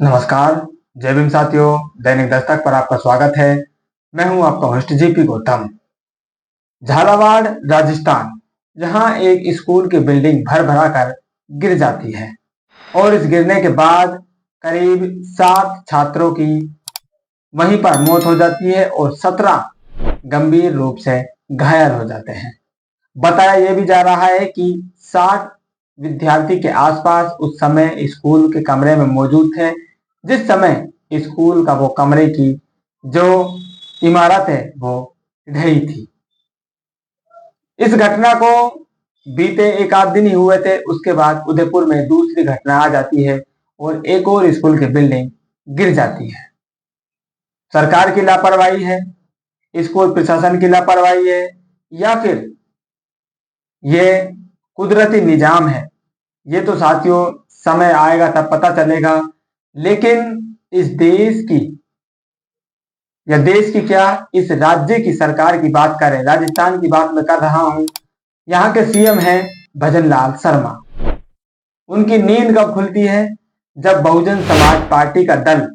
नमस्कार। जय भीम साथियों, दैनिक दस्तक पर आपका स्वागत है। मैं हूं आपका होस्ट जीपी गौतम। झालावाड़ राजस्थान, जहां एक स्कूल की बिल्डिंग भर भरा कर गिर जाती है और इस गिरने के बाद करीब 7 छात्रों की वहीं पर मौत हो जाती है और 17 गंभीर रूप से घायल हो जाते हैं। बताया यह भी जा रहा है कि 60 विद्यार्थी के आसपास उस समय स्कूल के कमरे में मौजूद थे, जिस समय स्कूल का वो कमरे की जो इमारत है वो ढही थी। इस घटना को बीते एक आध दिन ही हुए थे, उसके बाद उदयपुर में दूसरी घटना आ जाती है और एक और स्कूल की बिल्डिंग गिर जाती है। सरकार की लापरवाही है, स्कूल प्रशासन की लापरवाही है, या फिर ये कुदरती निजाम है, ये तो साथियों समय आएगा तब पता चलेगा। लेकिन इस देश की या देश की क्या, इस राज्य की सरकार की बात करें, राजस्थान की बात मैं कर रहा हूं। यहाँ के सीएम हैं भजनलाल शर्मा। उनकी नींद कब खुलती है? जब बहुजन समाज पार्टी का दल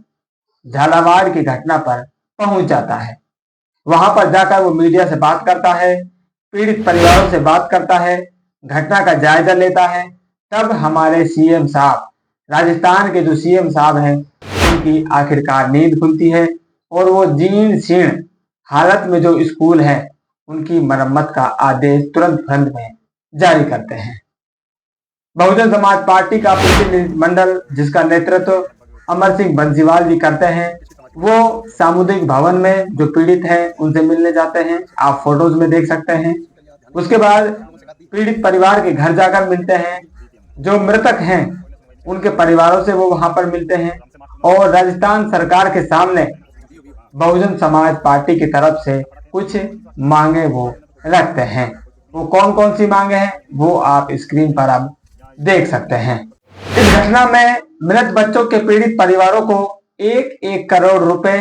झालावाड़ की घटना पर पहुंच जाता है। वहां पर जाकर वो मीडिया से बात करता है, पीड़ित परिवारों से बात करता है, घटना का जायजा लेता है। तब हमारे सीएम साहब, राजस्थान के जो सीएम साहब हैं, उनकी आखिरकार नींद खुलती है और वो जीर्ण शीर्ण हालत में जो स्कूल है उनकी मरम्मत का आदेश तुरंत में जारी करते हैं। बहुजन समाज पार्टी का प्रतिनिधिमंडल, जिसका नेतृत्व अमर सिंह बंसीवाल जी करते हैं, वो सामुदायिक भवन में जो पीड़ित हैं उनसे मिलने जाते हैं। आप फोटोज में देख सकते हैं। उसके बाद पीड़ित परिवार के घर जाकर मिलते हैं। जो मृतक हैं उनके परिवारों से वो वहां पर मिलते हैं और राजस्थान सरकार के सामने बहुजन समाज पार्टी की तरफ से कुछ मांगे वो रखते हैं। वो कौन कौन सी मांगे हैं वो आप स्क्रीन पर अब देख सकते हैं। इस घटना में मृत बच्चों के पीड़ित परिवारों को 1-1 करोड़ रुपए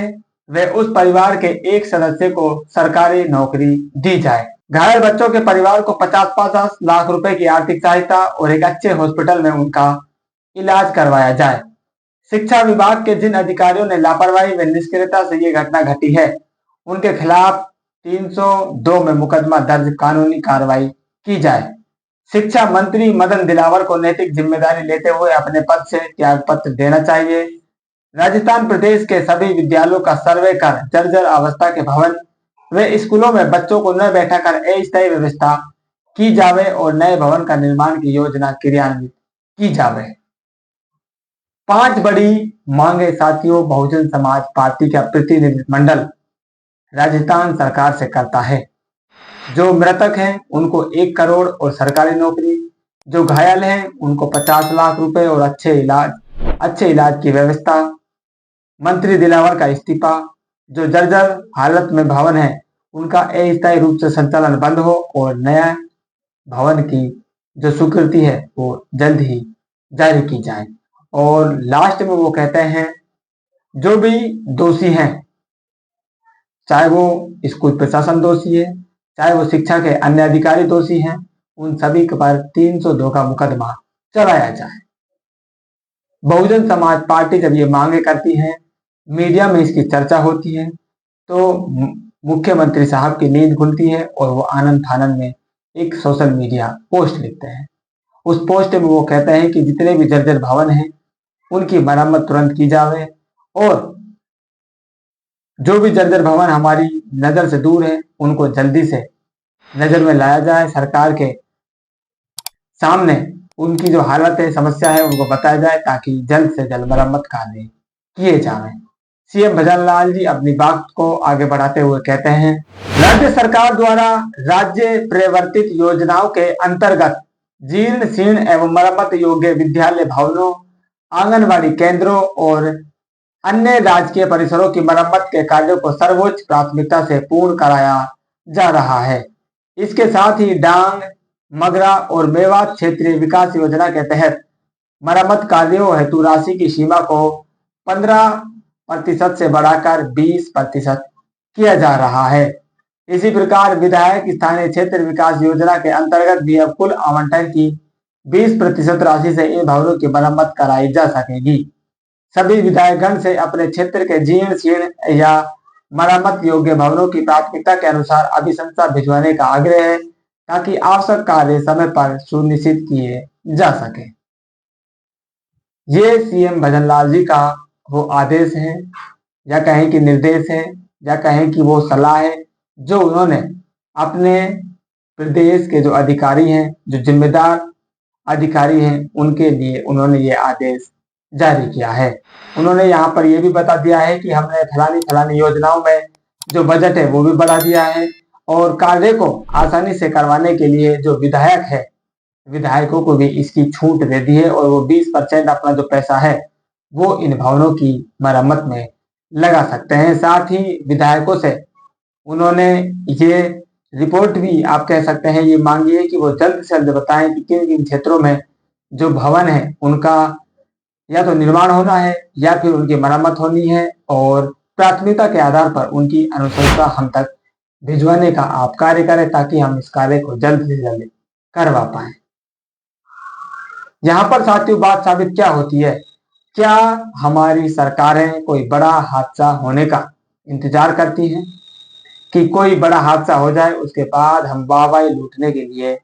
व उस परिवार के एक सदस्य को सरकारी नौकरी दी जाए। घायल बच्चों के परिवार को 50-50 लाख रुपए की आर्थिक सहायता और एक अच्छे हॉस्पिटल में उनका इलाज करवाया जाए। शिक्षा विभाग के जिन अधिकारियों ने लापरवाही व निष्क्रियता से ये घटना घटी है, उनके खिलाफ 302 में मुकदमा दर्ज, कानूनी कार्रवाई की जाए। शिक्षा मंत्री मदन दिलावर को नैतिक जिम्मेदारी लेते हुए अपने पद से त्याग पत्र देना चाहिए। राजस्थान प्रदेश के सभी विद्यालयों का सर्वे कर जर्जर अवस्था के भवन व स्कूलों में बच्चों को न बैठाकर अस्थायी व्यवस्था की जावे और नए भवन का निर्माण की योजना क्रियान्वित की जावे। 5 बड़ी मांगे साथियों बहुजन समाज पार्टी का प्रतिनिधिमंडल राजस्थान सरकार से करता है। जो मृतक हैं उनको 1 करोड़ और सरकारी नौकरी, जो घायल हैं उनको 50 लाख रुपए और अच्छे इलाज की व्यवस्था, मंत्री दिलावर का इस्तीफा, जो जर्जर हालत में भवन है उनका अस्थायी रूप से संचालन बंद हो और नया भवन की जो स्वीकृति है वो जल्द ही जारी की जाए। और लास्ट में वो कहते हैं जो भी दोषी हैं, चाहे वो स्कूल प्रशासन दोषी है, चाहे वो शिक्षा के अन्य अधिकारी दोषी हैं, उन सभी के पर 302 का मुकदमा चलाया जाए। बहुजन समाज पार्टी जब ये मांगे करती है, मीडिया में इसकी चर्चा होती है, तो मुख्यमंत्री साहब की नींद खुलती है और वो आनंद फानंद में एक सोशल मीडिया पोस्ट लिखते हैं। उस पोस्ट में वो कहते हैं कि जितने भी जर्जर भवन हैं उनकी मरम्मत तुरंत की जावे और जो भी जर्जर भवन हमारी नजर से दूर है उनको जल्दी से नजर में लाया जाए। सरकार के सामने उनकी जो हालत है, समस्या है, उनको बताया जाए ताकि जल्द से जल्द मरम्मत कार्य किए जाएं। सीएम भजनलाल जी अपनी बात को आगे बढ़ाते हुए कहते हैं, राज्य सरकार द्वारा राज्य प्रवर्तित योजनाओं के अंतर्गत जीर्ण शीर्ण एवं मरम्मत योग्य विद्यालय भवनों, आंगनबाड़ी केंद्रों और अन्य राजकीय परिसरों की मरम्मत के कार्यों को सर्वोच्च प्राथमिकता से पूर्ण कराया जा रहा है। इसके साथ ही डांग, मगरा और मेवात क्षेत्रीय विकास योजना के तहत मरम्मत कार्यों हेतु राशि की सीमा को 15% से बढ़ाकर 20% किया जा रहा है। इसी प्रकार विधायक स्थानीय क्षेत्र विकास योजना के अंतर्गत भी अब कुल आवंटन की 20% राशि से इन भवनों की मरम्मत कराई जा सकेगी। सभी विधायकगण से अपने क्षेत्र के जीर्ण शीर्ण या मरम्मत योग्य भवनों की प्राथमिकता के अनुसार अभिशंसा भिजवाने का आग्रह है, ताकि आवश्यक कार्य समय पर सुनिश्चित किए जा सके। ये सीएम भजनलाल जी का वो आदेश है, या कहें कि निर्देश है, या कहें कि वो सलाह है, जो उन्होंने अपने प्रदेश के जो अधिकारी हैं, जो जिम्मेदार अधिकारी हैं, उनके लिए उन्होंने ये आदेश जारी किया है। उन्होंने यहाँ पर यह भी बता दिया है कि हमने फलानी फलानी योजनाओं में जो बजट है वो भी बढ़ा दिया है, और कार्य को आसानी से करवाने के लिए जो विधायक है, विधायकों को भी इसकी छूट दे दी है, और वो 20% अपना जो पैसा है वो इन भवनों की मरम्मत में लगा सकते हैं। साथ ही विधायकों से उन्होंने ये रिपोर्ट भी आप कह सकते हैं ये मांगी है कि वो जल्द से जल्द बताएं कि किन किन क्षेत्रों में जो भवन है उनका या तो निर्माण होना है या फिर उनकी मरम्मत होनी है, और प्राथमिकता के आधार पर उनकी अनुशंसा हम तक भिजवाने का आप कार्य करें, ताकि हम इस कार्य को जल्द से जल्द करवा पाए। यहाँ पर साथियों बात साबित क्या होती है, क्या हमारी सरकारें कोई बड़ा हादसा होने का इंतजार करती हैं कि कोई बड़ा हादसा हो जाए उसके बाद हम वाहवाही लूटने के लिए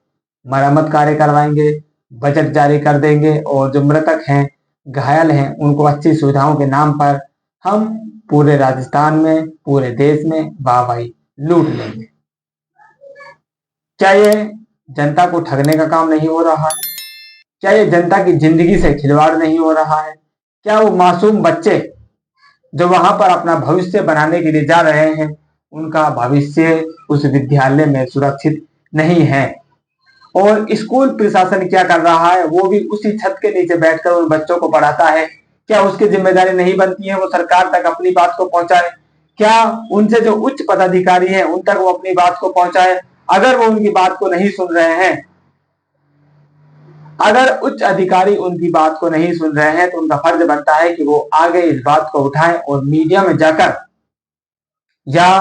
मरम्मत कार्य करवाएंगे, बजट जारी कर देंगे, और जो मृतक हैं, घायल हैं, उनको अच्छी सुविधाओं के नाम पर हम पूरे राजस्थान में, पूरे देश में वाहवाही लूट लेंगे। क्या ये जनता को ठगने का काम नहीं हो रहा है? क्या ये जनता की जिंदगी से खिलवाड़ नहीं हो रहा है? क्या वो मासूम बच्चे जो वहां पर अपना भविष्य बनाने के लिए जा रहे हैं, उनका भविष्य उस विद्यालय में सुरक्षित नहीं है? और स्कूल प्रशासन क्या कर रहा है, वो भी उसी छत के नीचे बैठकर उन बच्चों को पढ़ाता है। क्या उसकी जिम्मेदारी नहीं बनती है वो सरकार तक अपनी बात को पहुंचाए? क्या उनसे जो उच्च पदाधिकारी हैं उन तक वो अपनी बात को पहुंचाए? अगर वो उनकी बात को नहीं सुन रहे हैं, अगर उच्च अधिकारी उनकी बात को नहीं सुन रहे हैं, तो उनका फर्ज बनता है कि वो आगे इस बात को उठाएं और मीडिया में जाकर या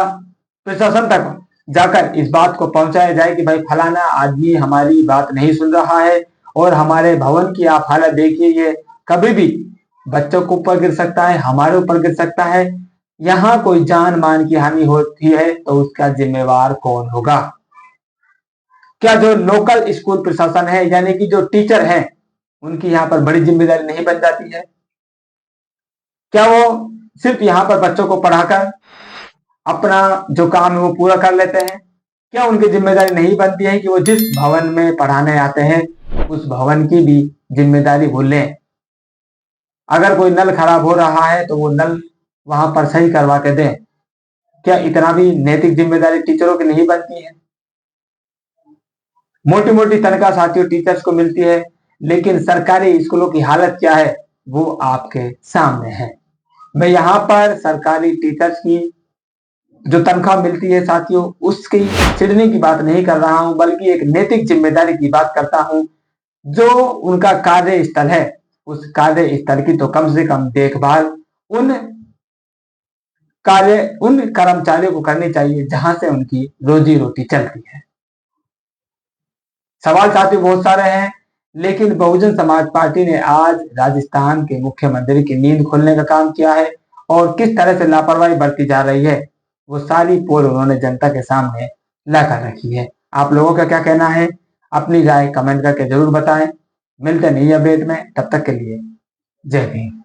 प्रशासन तक जाकर इस बात को पहुंचाया जाए कि भाई फलाना आदमी हमारी बात नहीं सुन रहा है, और हमारे भवन की आप हालत देखिए, ये कभी भी बच्चों के ऊपर गिर सकता है, हमारे ऊपर गिर सकता है। यहाँ कोई जान मान की हानि होती है तो उसका जिम्मेवार कौन होगा? क्या जो लोकल स्कूल प्रशासन है, यानी कि जो टीचर हैं, उनकी यहाँ पर बड़ी जिम्मेदारी नहीं बन जाती है? क्या वो सिर्फ यहाँ पर बच्चों को पढ़ाकर अपना जो काम है वो पूरा कर लेते हैं? क्या उनकी जिम्मेदारी नहीं बनती है कि वो जिस भवन में पढ़ाने आते हैं उस भवन की भी जिम्मेदारी वो लें? अगर कोई नल खराब हो रहा है तो वो नल वहां पर सही करवा के दें। क्या इतना भी नैतिक जिम्मेदारी टीचरों की नहीं बनती है? मोटी मोटी तनख्वाह साथियों टीचर्स को मिलती है, लेकिन सरकारी स्कूलों की हालत क्या है वो आपके सामने है। मैं यहाँ पर सरकारी टीचर्स की जो तनख्वाह मिलती है साथियों, उसकी चिढ़ने की बात नहीं कर रहा हूं, बल्कि एक नैतिक जिम्मेदारी की बात करता हूं। जो उनका कार्य स्थल है, उस कार्य स्थल की तो कम से कम देखभाल उन कर्मचारियों को करनी चाहिए जहां से उनकी रोजी रोटी चलती है। सवाल साथियों बहुत सारे हैं, लेकिन बहुजन समाज पार्टी ने आज राजस्थान के मुख्यमंत्री की नींद खोलने का काम किया है, और किस तरह से लापरवाही बरती जा रही है वो सारी पोल उन्होंने जनता के सामने लाकर रखी है। आप लोगों का क्या कहना है? अपनी राय कमेंट करके जरूर बताएं। मिलते नहीं अपडेट में, तब तक के लिए जय भीम।